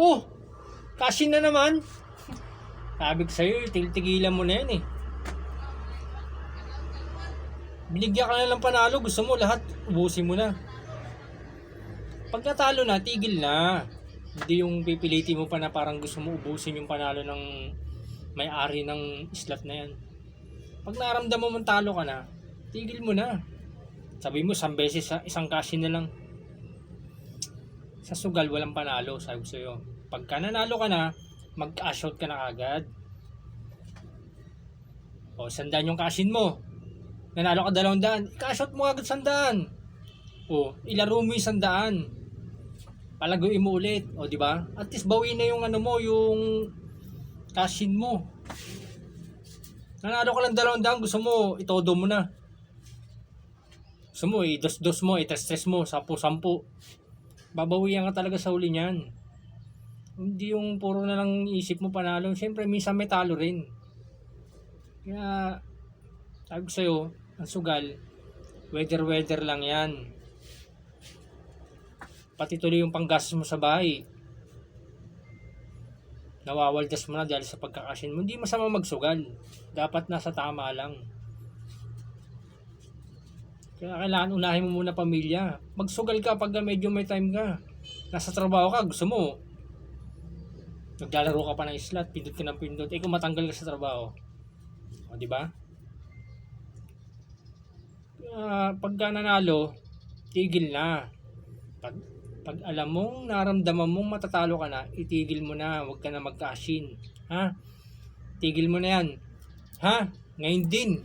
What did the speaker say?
Oh, kasi na naman. Sabi ko sa'yo, tigilan mo na yan eh. Binigyan ka na lang panalo, gusto mo lahat, ubusin mo na. Pag natalo na, tigil na. Hindi yung pipilitin mo pa na parang gusto mo ubusin yung panalo ng may-ari ng slot na yan. Pag naramdaman mong talo ka na, tigil mo na. Sabi mo, 1 beses isang cash-in na lang. Sa sugal, walang panalo, sabi ko sa'yo. Pagka nanalo ka na, mag-cash out ka na agad. O, 100 yung cash-in mo. Nanalo ka 200, cash out mo agad 100. O, ilaro mo yung 100. Palaguin mo ulit, o di ba? At least bawi na yung ano mo, yung cash-in mo. Nanalo ka lang 200, gusto mo itodo mo na. Gusto mo i-dos-dos mo, i-tres-tres mo, 10-10. Babawian ka talaga sa huli niyan. Hindi yung puro na lang isip mo panalo. Siyempre minsan may talo rin. Kaya sabi ko sa'yo, ang sugal, weather lang yan. Pati tuloy yung panggastos mo sa bahay, nawawaldas mo na dahil sa pagkakasin mo. Hindi masama magsugal, dapat nasa tama lang. Kaya kailangan unahin mo muna pamilya. Magsugal ka pag medyo may time ka. Nasa trabaho ka, gusto mo naglalaro ka pa ng slot, pindot ka ng pindot. Kung matanggal ka sa trabaho, o di ba? Pagka nanalo, tigil na. Pag alam mong naramdaman mong matatalo ka na, itigil mo na, huwag ka na mag-cash in. Ha? Tigil mo na yan. Ha? Ngayon din.